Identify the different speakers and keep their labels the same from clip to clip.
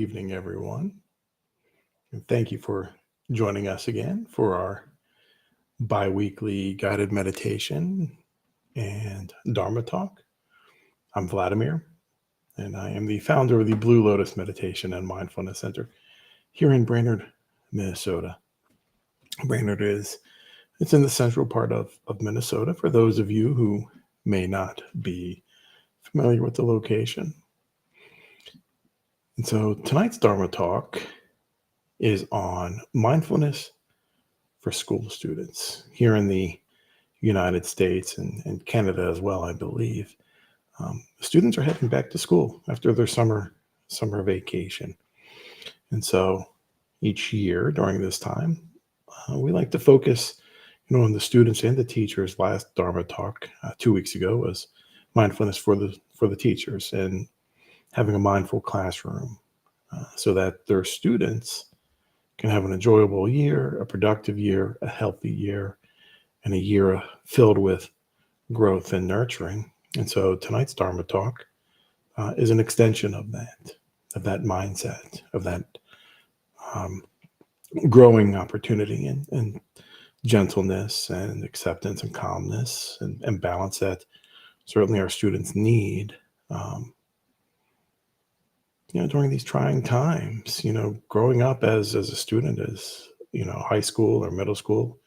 Speaker 1: evening, everyone. And thank you for joining us again for our bi-weekly guided meditation and Dharma talk. I'm Vladimir, and I am the founder of the Blue Lotus Meditation and Mindfulness Center here in Brainerd, Minnesota. Brainerd it's in the central part of Minnesota for those of you who may not be familiar with the location. And so tonight's Dharma talk is on mindfulness for school students here in the United States and Canada as well, I believe. Students are heading back to school after their summer vacation. And so each year during this time, we like to focus, on the students and the teachers. Last Dharma talk 2 weeks ago was mindfulness for the teachers and having a mindful classroom so that their students can have an enjoyable year, a productive year, a healthy year, and a year filled with growth and nurturing. And so tonight's Dharma talk is an extension of that mindset, of that growing opportunity and gentleness and acceptance and calmness and balance that certainly our students need during these trying times. Growing up as a student, as high school or middle school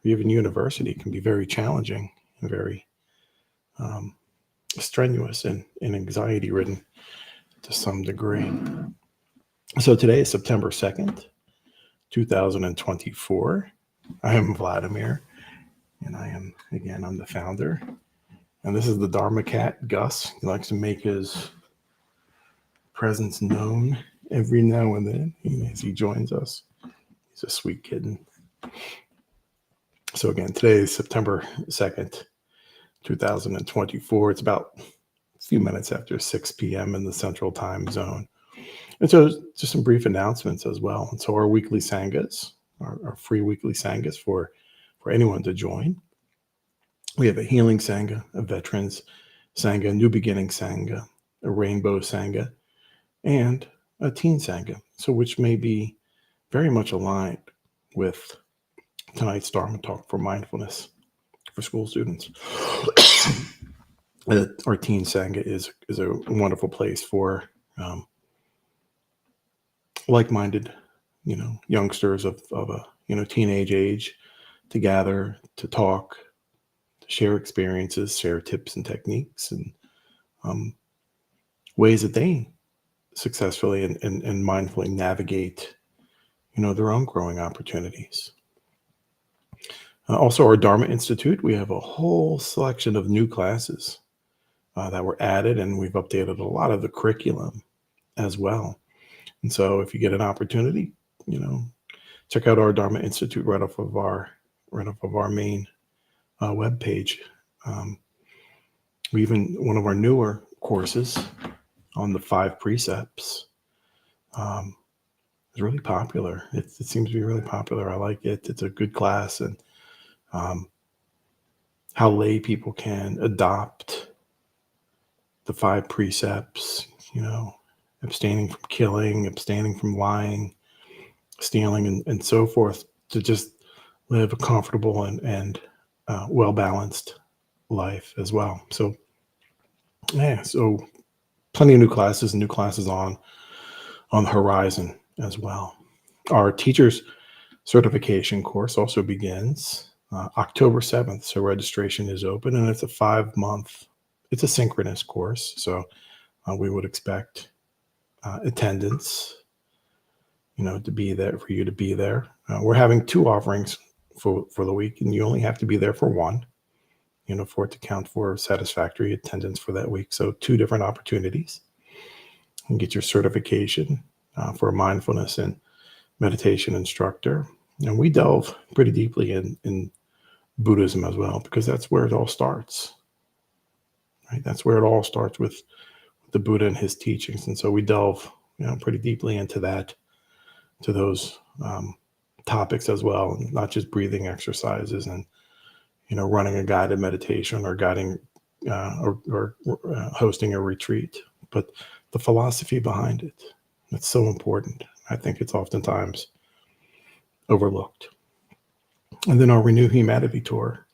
Speaker 1: or even university can be very challenging and very strenuous and anxiety ridden to some degree. So today is September 2nd, 2024. I am Vladimir, and I'm the founder. And this is the Dharma cat, Gus. He likes to make his presence known every now and then as he joins us. He's a sweet kitten. So again, today is September 2nd, 2024. It's about a few minutes after 6 p.m. in the Central Time Zone. And so just some brief announcements as well. And so our weekly sanghas, our free weekly sanghas for anyone to join. We have a healing sangha, a veterans sangha, new beginning sangha, a rainbow sangha, and a teen sangha, so which may be very much aligned with tonight's Dharma talk for mindfulness for school students. Our teen sangha is a wonderful place for like-minded, youngsters of a teenage age to gather, to talk, to share experiences, share tips and techniques, and ways that they successfully and mindfully navigate, their own growing opportunities. Also, our Dharma Institute, we have a whole selection of new classes that were added, and we've updated a lot of the curriculum as well. And so if you get an opportunity, check out our Dharma Institute right off of our main webpage. One of our newer courses on the 5 precepts is really popular. It seems to be really popular. I like it. It's a good class, and how lay people can adopt the 5 precepts, abstaining from killing, abstaining from lying, stealing, and so forth, to just live a comfortable and well-balanced life as well. So plenty of new classes on the horizon as well. Our teachers certification course also begins October 7th. So registration is open, and it's a 5-month, it's a synchronous course. So we would expect attendance, to be there, for you to be there. We're having 2 offerings for the week, and you only have to be there for one, for it to count for satisfactory attendance for that week. So 2 different opportunities. And get your certification for a mindfulness and meditation instructor. And we delve pretty deeply in Buddhism as well, because that's where it all starts. Right? That's where it all starts, with the Buddha and his teachings. And so we delve, pretty deeply into those topics as well, not just breathing exercises and running a guided meditation or guiding or hosting a retreat, but the philosophy behind it, It's so important. I think it's oftentimes overlooked. And then our Renew Humanity Tour,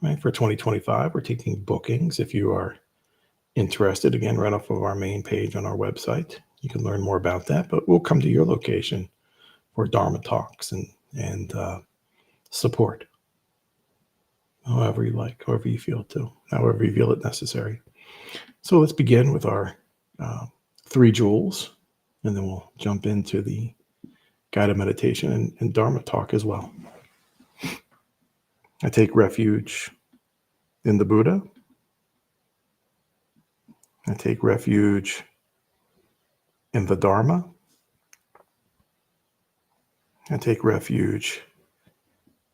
Speaker 1: right, for 2025. We're taking bookings. If you are interested, again, right off of our main page on our website, you can learn more about that. But we'll come to your location for Dharma talks and support, however you like, however you feel to, however you feel it necessary. So let's begin with our 3 jewels, and then we'll jump into the guided meditation and Dharma talk as well. I take refuge in the Buddha. I take refuge in the Dharma. I take refuge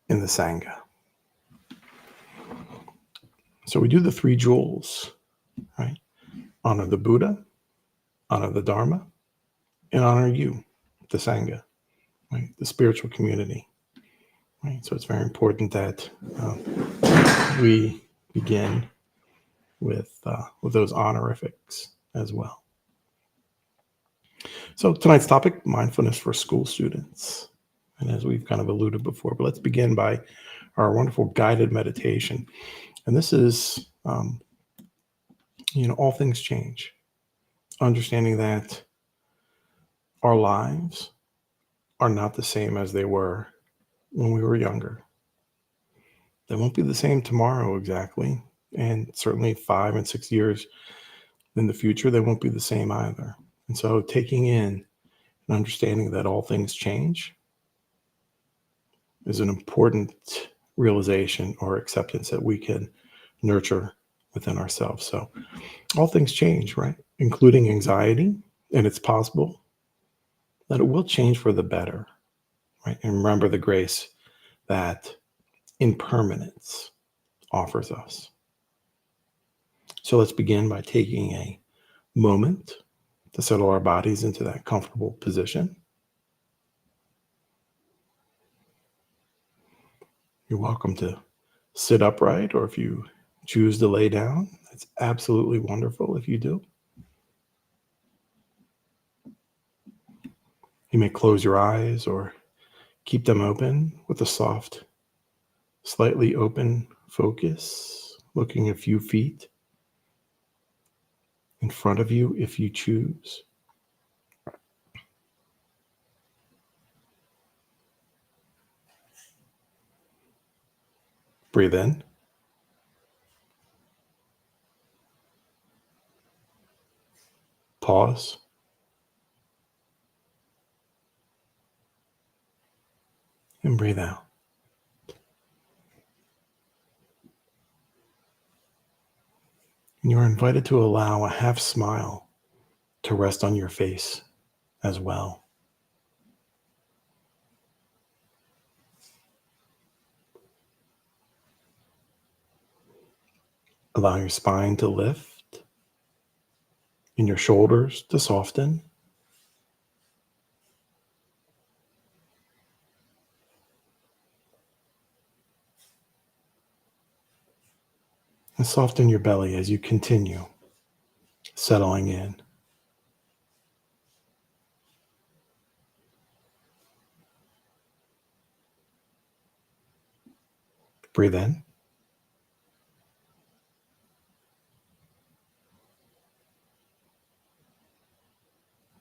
Speaker 1: in the Sangha. So we do the 3 jewels, right? Honor the Buddha, honor the Dharma, and honor you, the Sangha, right? The spiritual community, right? So it's very important that we begin with those honorifics as well. So tonight's topic, mindfulness for school students. And as we've kind of alluded before, but let's begin by our wonderful guided meditation. And this is, all things change. Understanding that our lives are not the same as they were when we were younger. They won't be the same tomorrow exactly. And certainly 5 and 6 years in the future, they won't be the same either. And so taking in and understanding that all things change is an important realization or acceptance that we can nurture within ourselves. So all things change, right? Including anxiety, and it's possible that it will change for the better, right? And remember the grace that impermanence offers us. So let's begin by taking a moment to settle our bodies into that comfortable position. You're welcome to sit upright, or if you choose to lay down, it's absolutely wonderful if you do. You may close your eyes or keep them open with a soft, slightly open focus, looking a few feet in front of you if you choose. Breathe in. Pause. And breathe out. And you're invited to allow a half smile to rest on your face as well. Allow your spine to lift and your shoulders to soften. And soften your belly as you continue settling in. Breathe in.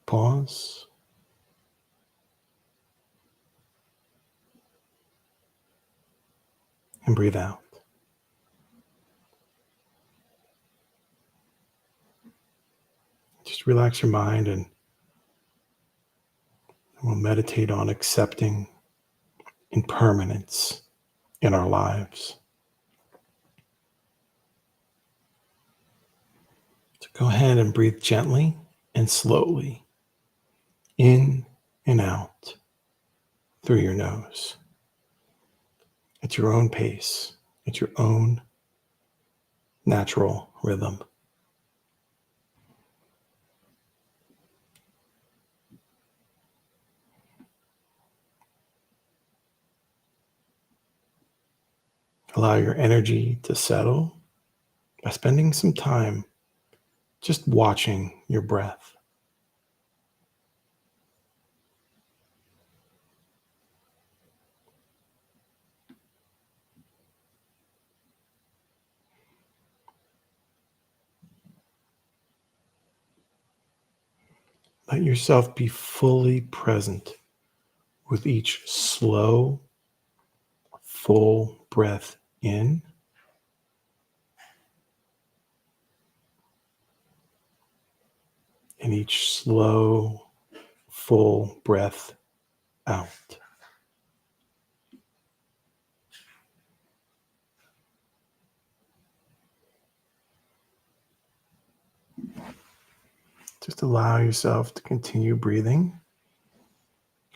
Speaker 1: Pause. And breathe out. Just relax your mind and we'll meditate on accepting impermanence in our lives. So go ahead and breathe gently and slowly in and out through your nose at your own pace, at your own natural rhythm. Allow your energy to settle by spending some time just watching your breath. Let yourself be fully present with each slow, full breath in and each slow, full breath out. Just allow yourself to continue breathing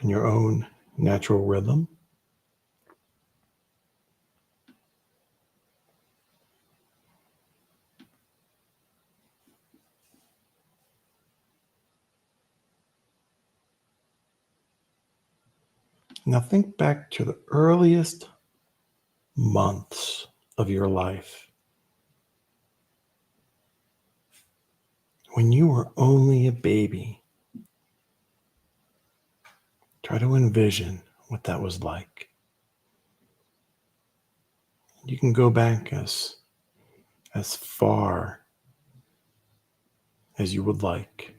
Speaker 1: in your own natural rhythm. Now think back to the earliest months of your life when you were only a baby. Try to envision what that was like. You can go back as far as you would like.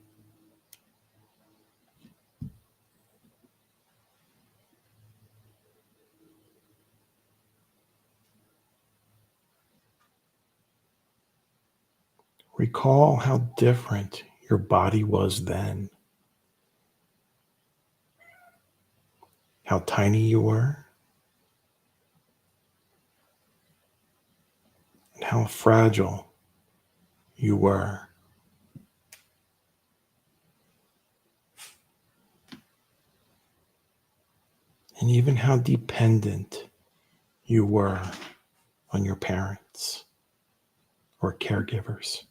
Speaker 1: Recall how different your body was then, how tiny you were, and how fragile you were. And even how dependent you were on your parents or caregivers.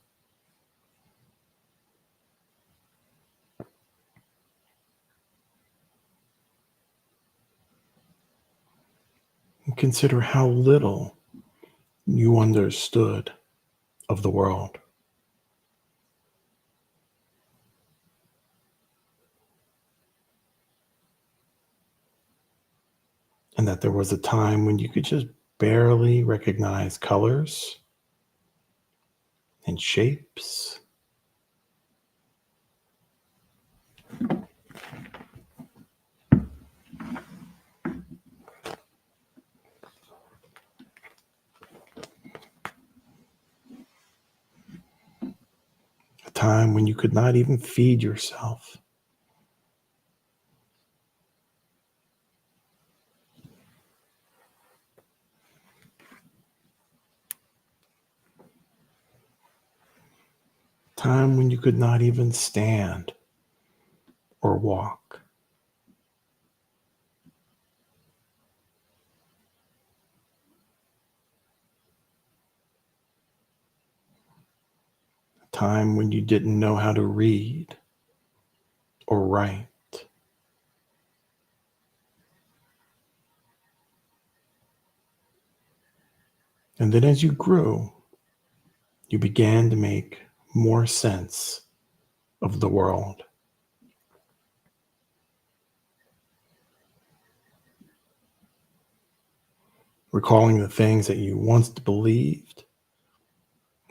Speaker 1: And consider how little you understood of the world. And that there was a time when you could just barely recognize colors and shapes. A time when you could not even feed yourself. Time when you could not even stand or walk. A time when you didn't know how to read or write. And then as you grew, you began to make more sense of the world. Recalling the things that you once believed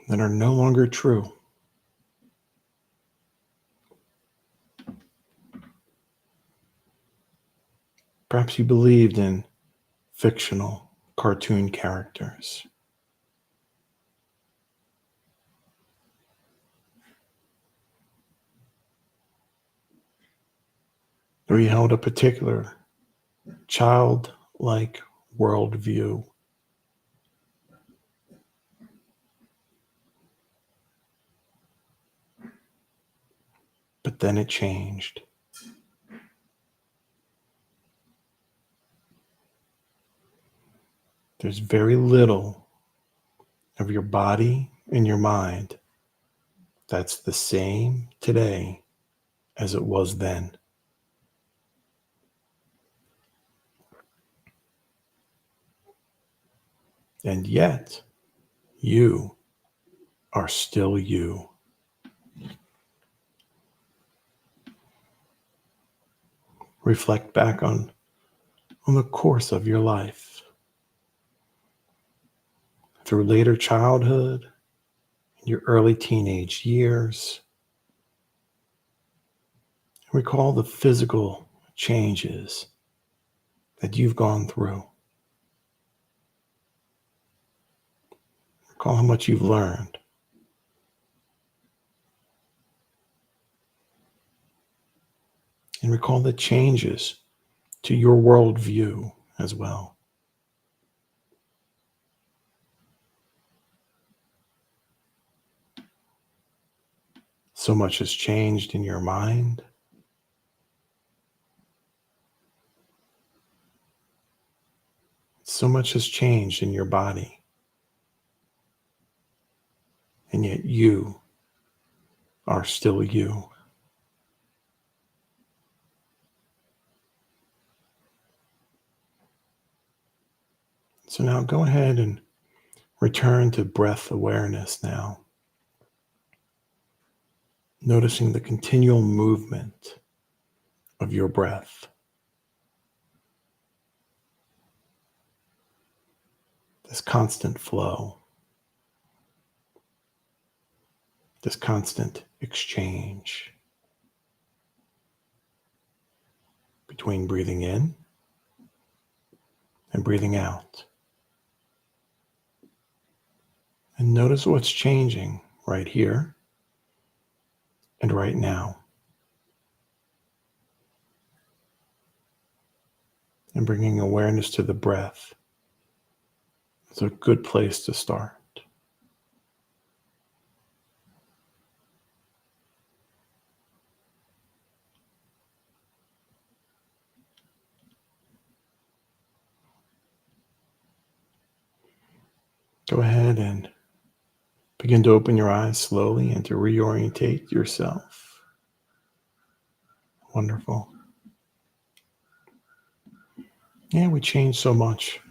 Speaker 1: that are no longer true. Perhaps you believed in fictional cartoon characters. Or you held a particular childlike worldview. But then it changed. There's very little of your body and your mind that's the same today as it was then. And yet, you are still you. Reflect back on the course of your life. Through later childhood, your early teenage years, Recall the physical changes that you've gone through. Recall how much you've learned. And recall the changes to your worldview as well. So much has changed in your mind. So much has changed in your body. And yet you are still you. So now go ahead and return to breath awareness now. Noticing the continual movement of your breath. This constant flow. This constant exchange between breathing in and breathing out. And notice what's changing right here and right now. And bringing awareness to the breath is a good place to start. Go ahead and begin to open your eyes slowly and to reorientate yourself. Wonderful. Yeah, we change so much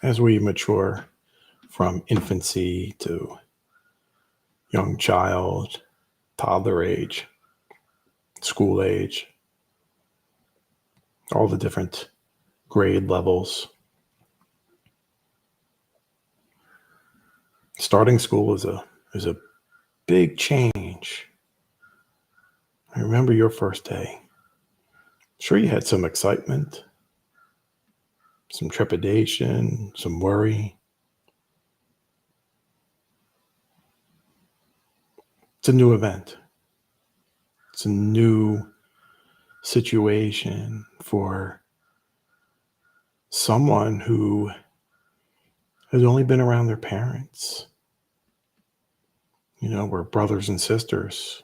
Speaker 1: as we mature from infancy to young child, toddler age, school age, all the different grade levels. Starting school is a big change. I remember your first day. Sure, you had some excitement, some trepidation, some worry. It's a new event. It's a new situation for someone who has only been around their parents. We're brothers and sisters.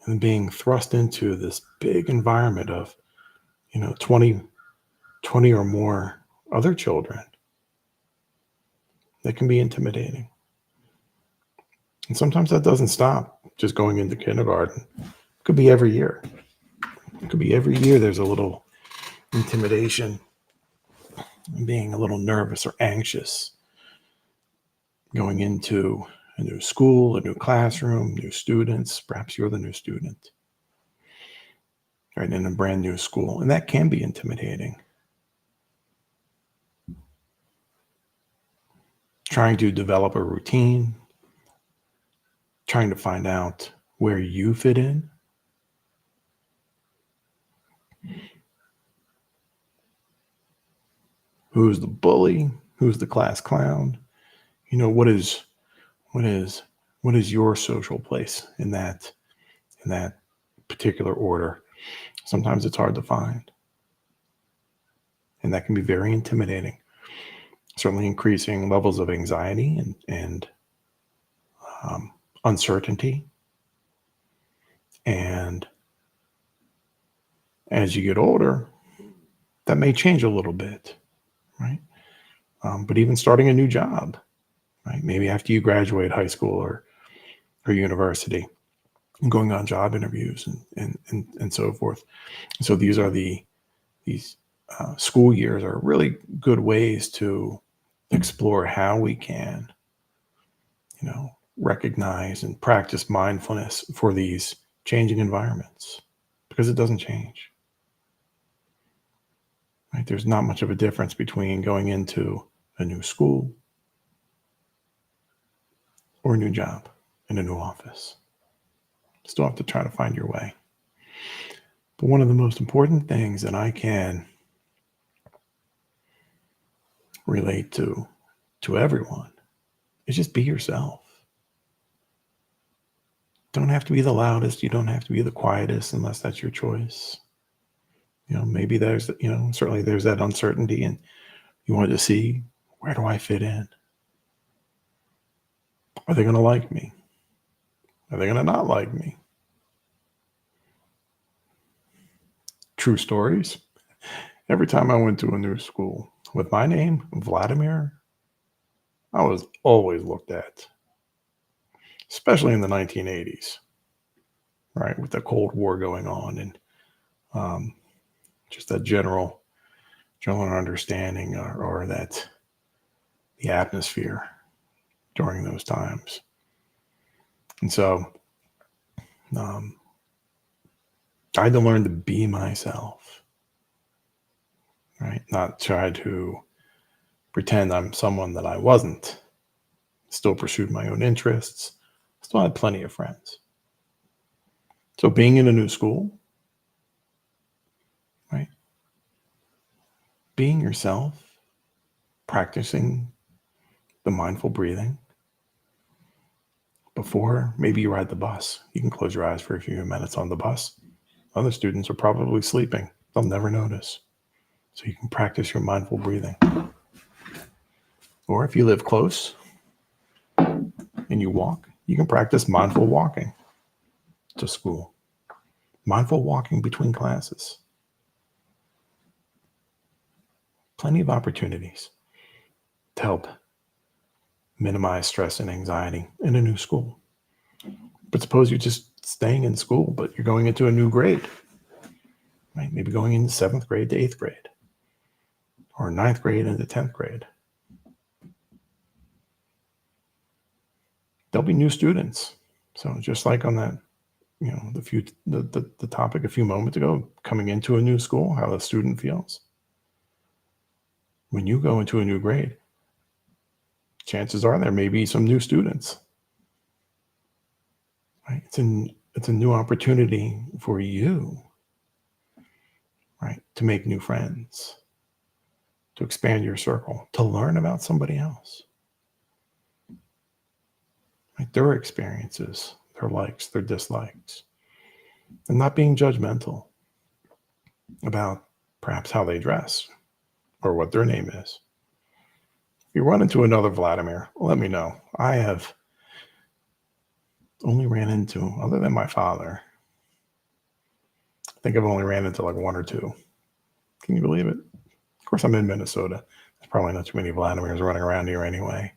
Speaker 1: And being thrust into this big environment of, 20 or more other children, that can be intimidating. And sometimes that doesn't stop just going into kindergarten. It could be every year. It could be every year there's a little intimidation and being a little nervous or anxious going into a new school, a new classroom, new students. Perhaps you're the new student, right, in a brand new school. And that can be intimidating. Trying to develop a routine, trying to find out where you fit in. Who's the bully? Who's the class clown? What is your social place in that particular order? Sometimes it's hard to find. And that can be very intimidating. Certainly increasing levels of anxiety and uncertainty. And as you get older, that may change a little bit, right? But even starting a new job, right? Maybe after you graduate high school or university, and going on job interviews and so forth. So these school years are really good ways to explore how we can, recognize and practice mindfulness for these changing environments, because it doesn't change. Right? There's not much of a difference between going into a new school or a new job in a new office. Still have to try to find your way. But one of the most important things that I can relate to everyone is just be yourself. Don't have to be the loudest. You don't have to be the quietest unless that's your choice. Maybe there's, certainly there's that uncertainty and you want to see, where do I fit in? Are they going to like me? Are they going to not like me? True stories. Every time I went to a new school with my name, Vladimir, I was always looked at, especially in the 1980s, right? With the Cold War going on and just that general understanding or that the atmosphere during those times. And so I had to learn to be myself, right? Not try to pretend I'm someone that I wasn't. Still pursued my own interests. Still had plenty of friends. So being in a new school, right? Being yourself, practicing the mindful breathing. Before maybe you ride the bus, you can close your eyes for a few minutes on the bus. Other students are probably sleeping. They'll never notice. So you can practice your mindful breathing. Or if you live close and you walk, you can practice mindful walking to school. Mindful walking between classes. Plenty of opportunities to help minimize stress and anxiety in a new school. But suppose you're just staying in school, but you're going into a new grade, right? Maybe going into 7th grade to 8th grade, or 9th grade into 10th grade. There'll be new students. So just like on that, the topic a few moments ago, coming into a new school, how the student feels. When you go into a new grade, chances are there may be some new students. Right? It's a new opportunity for you, right? To make new friends, to expand your circle, to learn about somebody else. Right? Their experiences, their likes, their dislikes, and not being judgmental about perhaps how they dress or what their name is. If you run into another Vladimir, let me know. I have only ran into, other than my father, I think I've only ran into like one or two. Can you believe it? Of course, I'm in Minnesota. There's probably not too many Vladimirs running around here anyway.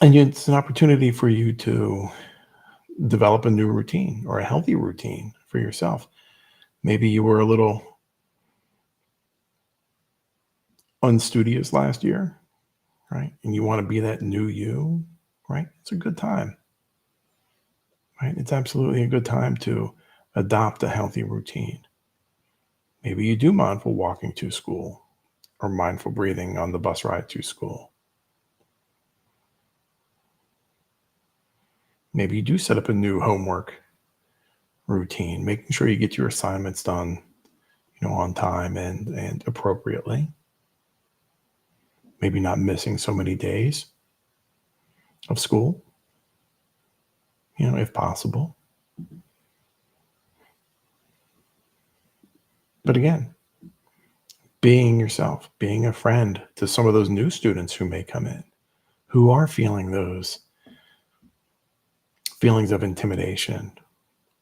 Speaker 1: And it's an opportunity for you to develop a new routine or a healthy routine for yourself. Maybe you were a little unstudious last year, right? And you want to be that new you, right? It's a good time, right? It's absolutely a good time to adopt a healthy routine. Maybe you do mindful walking to school or mindful breathing on the bus ride to school. Maybe you do set up a new homework routine, making sure you get your assignments done, on time and appropriately. Maybe not missing so many days of school, if possible. But again, being yourself, being a friend to some of those new students who may come in, who are feeling those feelings of intimidation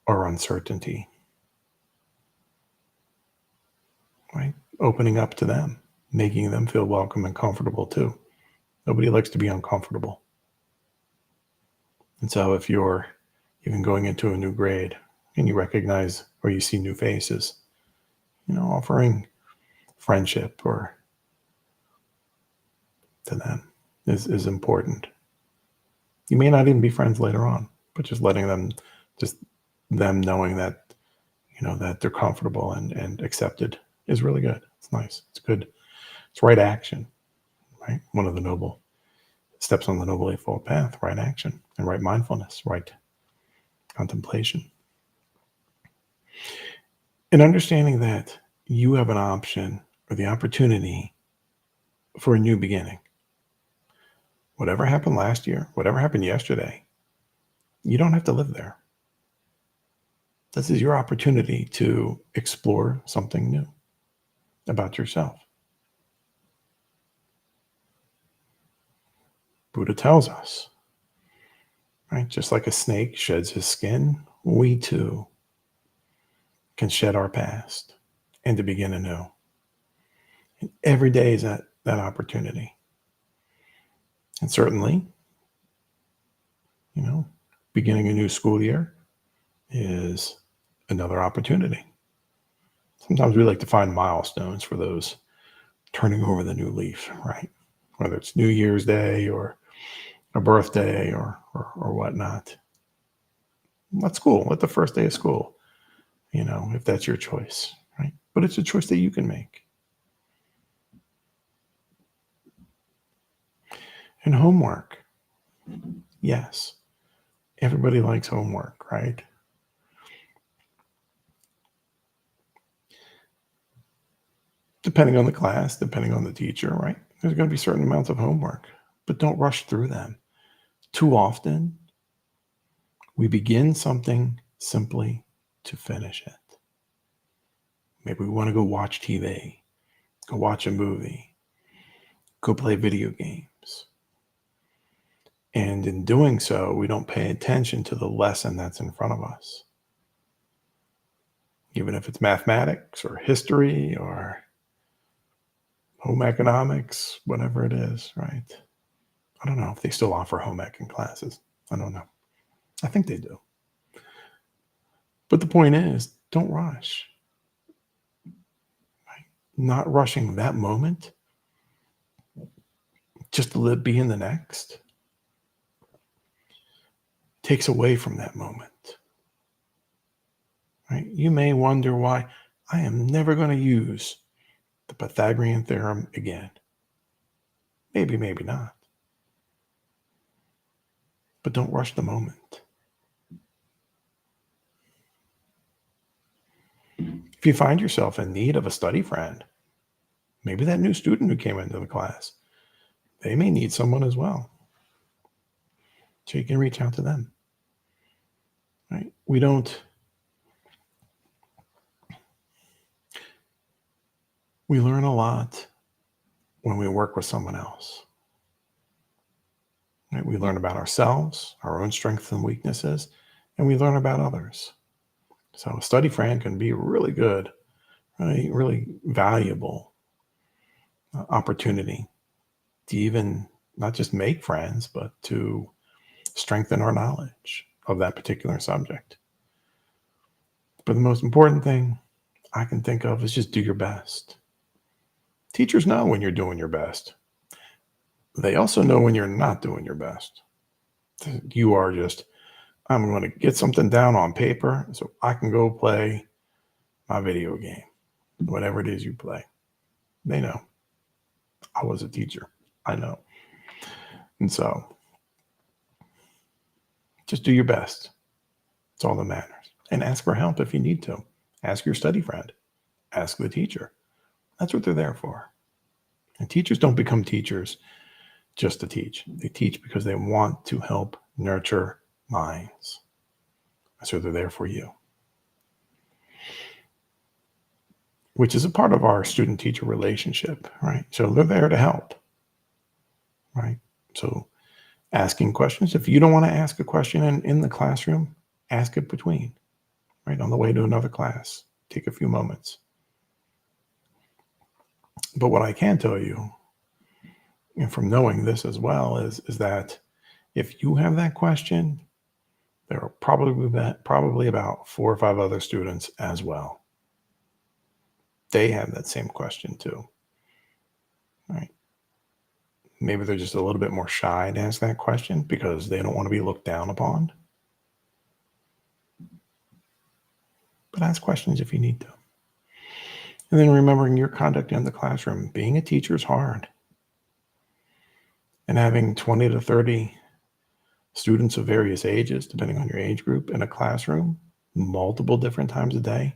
Speaker 1: or uncertainty, right? Opening up to them, making them feel welcome and comfortable too. Nobody likes to be uncomfortable. And so if you're even going into a new grade and you recognize or you see new faces, offering friendship or to them is important. You may not even be friends later on, but just letting them, just them knowing that, that they're comfortable and accepted is really good. It's nice. It's good. It's right action, right? One of the noble steps on the Noble Eightfold Path, right action and right mindfulness, right contemplation. And understanding that you have an option or the opportunity for a new beginning. Whatever happened last year, whatever happened yesterday, you don't have to live there. This is your opportunity to explore something new about yourself. Buddha tells us, right? Just like a snake sheds his skin, we too can shed our past and to begin anew. And every day is that opportunity. And certainly, beginning a new school year is another opportunity. Sometimes we like to find milestones for those turning over the new leaf, right? Whether it's New Year's Day or a birthday or whatnot. Let school, let the first day of school, if that's your choice, right? But it's a choice that you can make. And homework. Yes. Everybody likes homework, right? Depending on the class, depending on the teacher, right? There's going to be certain amounts of homework, but don't rush through them. Too often, we begin something simply to finish it. Maybe we want to go watch TV, go watch a movie, go play video games. And in doing so, we don't pay attention to the lesson that's in front of us. Even if it's mathematics or history or home economics, whatever it is, right? I don't know if they still offer home ec in classes. I don't know. I think they do. But the point is, don't rush. Right? Not rushing that moment just to be in the next takes away from that moment. Right? You may wonder why I am never going to use the Pythagorean theorem again. Maybe, maybe not. But don't rush the moment. If you find yourself in need of a study friend, maybe that new student who came into the class, they may need someone as well. So you can reach out to them. Right? We learn a lot when we work with someone else. Right? We learn about ourselves, our own strengths and weaknesses, and we learn about others. So a study friend can be really good, right? Really valuable opportunity to even not just make friends, but to strengthen our knowledge of that particular subject. But the most important thing I can think of is just do your best. Teachers know when you're doing your best. They also know when you're not doing your best. You are just, I'm going to get something down on paper so I can go play my video game, whatever it is you play. They know. I was a teacher. I know. And so just do your best. It's all that matters. And ask for help if you need to. Ask your study friend. Ask the teacher. That's what they're there for. And teachers don't become teachers just to teach. They teach because they want to help nurture minds. So they're there for you. Which is a part of our student-teacher relationship, right? So they're there to help, right? So asking questions. If you don't want to ask a question in the classroom, ask it between, right? On the way to another class. Take a few moments. But what I can tell you, and from knowing this as well, is that if you have that question, there are probably about 4 or 5 other students as well. They have that same question too, right? Maybe they're just a little bit more shy to ask that question because they don't want to be looked down upon. But ask questions if you need to. And then remembering your conduct in the classroom. Being a teacher is hard. And having 20 to 30 students of various ages, depending on your age group, in a classroom multiple different times a day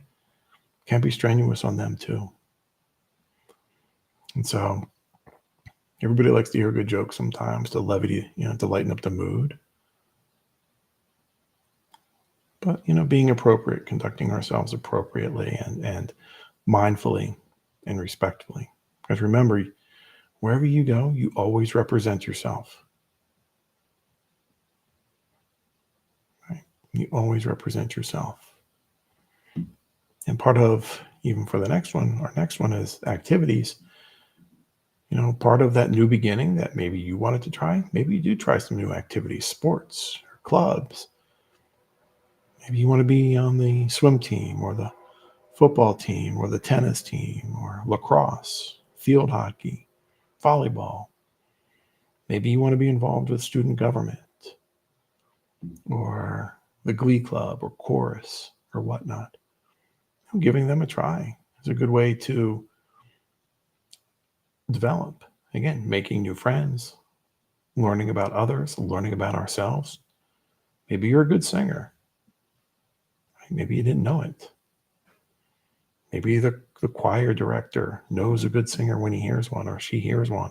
Speaker 1: can be strenuous on them too. And so everybody likes to hear a good joke sometimes to levity, to lighten up the mood. But, being appropriate, conducting ourselves appropriately and mindfully and respectfully. Because remember, wherever you go, you always represent yourself. Right? You always represent yourself. And part of, even for the next one, our next one is activities. Part of that new beginning that maybe you wanted to try, maybe you do try some new activities, sports or clubs. Maybe you want to be on the swim team or the football team or the tennis team or lacrosse, field hockey, volleyball. Maybe you want to be involved with student government or the glee club or chorus or whatnot. Giving them a try is a good way to develop. Again, making new friends, learning about others, learning about ourselves. Maybe you're a good singer. Maybe you didn't know it. Maybe the choir director knows a good singer when he hears one or she hears one.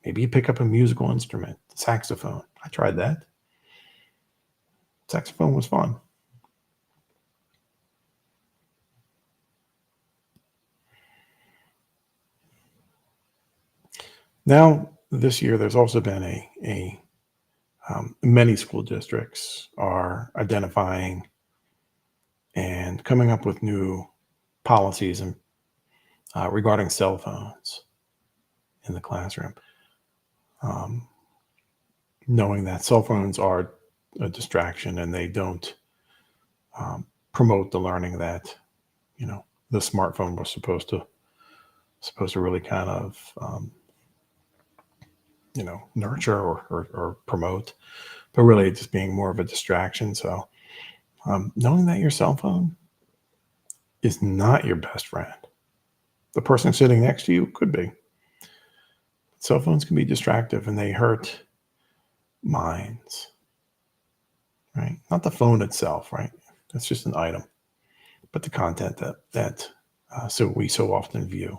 Speaker 1: Maybe you pick up a musical instrument, saxophone. I tried that. Saxophone was fun. Now, this year, there's also been many school districts are identifying and coming up with new policies and regarding cell phones in the classroom. Knowing that cell phones are a distraction and they don't promote the learning that the smartphone was supposed to really kind of nurture or promote, but really just being more of a distraction. So knowing that your cell phone is not your best friend. The person sitting next to you could be. Cell phones can be distractive and they hurt minds, right? Not the phone itself, right? That's just an item, but the content that so we so often view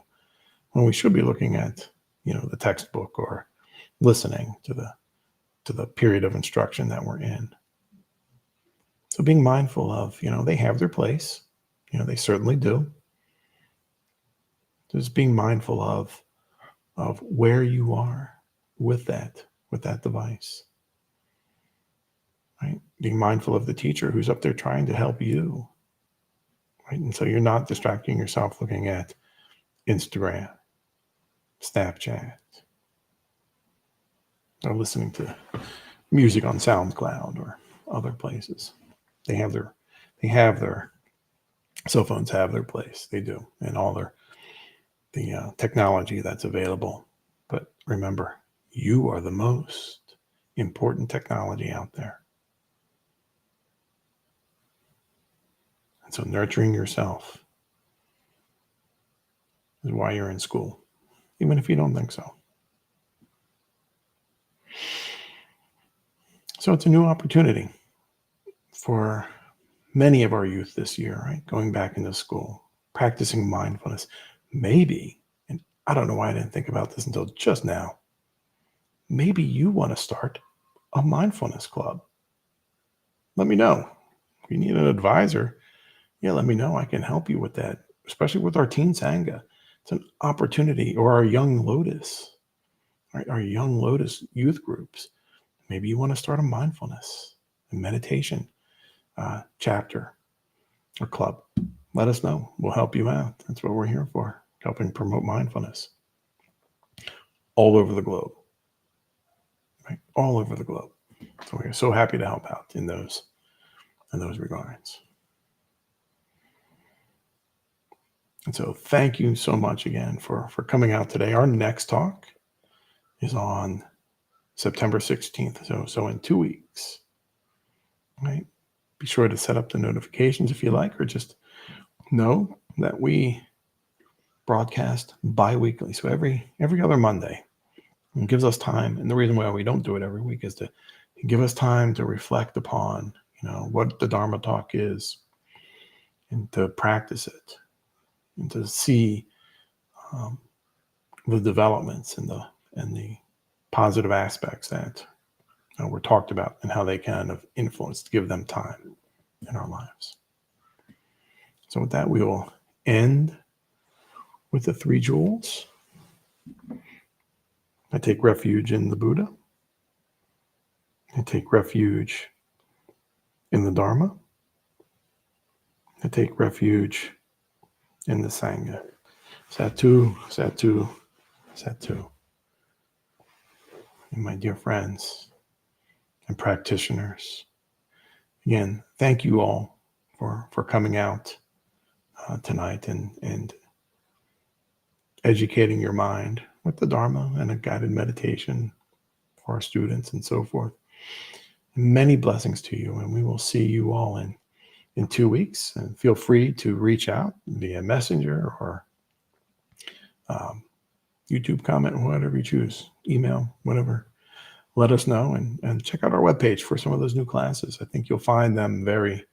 Speaker 1: when we should be looking at, the textbook or listening to the period of instruction that we're in. So being mindful of, they have their place, they certainly do. Just being mindful of where you are with that device, right? Being mindful of the teacher who's up there trying to help you, right? And so you're not distracting yourself looking at Instagram, Snapchat, or listening to music on SoundCloud or other places. They have their cell phones have their place. They do, and all the technology that's available. But remember, you are the most important technology out there. And so nurturing yourself is why you're in school, even if you don't think so. So it's a new opportunity for many of our youth this year, right? Going back into school, practicing mindfulness. Maybe, and I don't know why I didn't think about this until just now, maybe you want to start a mindfulness club. Let me know. If you need an advisor, let me know. I can help you with that, especially with our Teen Sangha. It's an opportunity, or our Young Lotus, right? Our Young Lotus youth groups. Maybe you want to start a mindfulness and meditation chapter or club. Let us know. We'll help you out. That's what we're here for, helping promote mindfulness all over the globe, right? All over the globe. So we're so happy to help out in those regards. And so thank you so much again for coming out today. Our next talk is on September 16th. So in 2 weeks, right? Be sure to set up the notifications if you like, or just know that we broadcast bi-weekly. So every other Monday, It gives us time. And the reason why we don't do it every week is to give us time to reflect upon, what the Dharma talk is, and to practice it, and to see the developments and the positive aspects that were talked about, and how they kind of influence, to give them time in our lives. So with that, we will end with the 3 jewels. I take refuge in the Buddha. I take refuge in the Dharma. I take refuge in the Sangha. Satu, Satu, Satu. And my dear friends and practitioners, again, thank you all for coming out tonight and educating your mind with the Dharma and a guided meditation for our students and so forth. Many blessings to you, and we will see you all in 2 weeks. And feel free to reach out via Messenger or YouTube comment, whatever you choose, email, whatever. Let us know, and check out our webpage for some of those new classes. I think you'll find them very,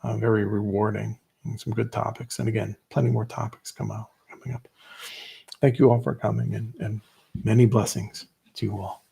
Speaker 1: very rewarding, and some good topics. And again, plenty more topics coming up. Thank you all for coming, and many blessings to you all.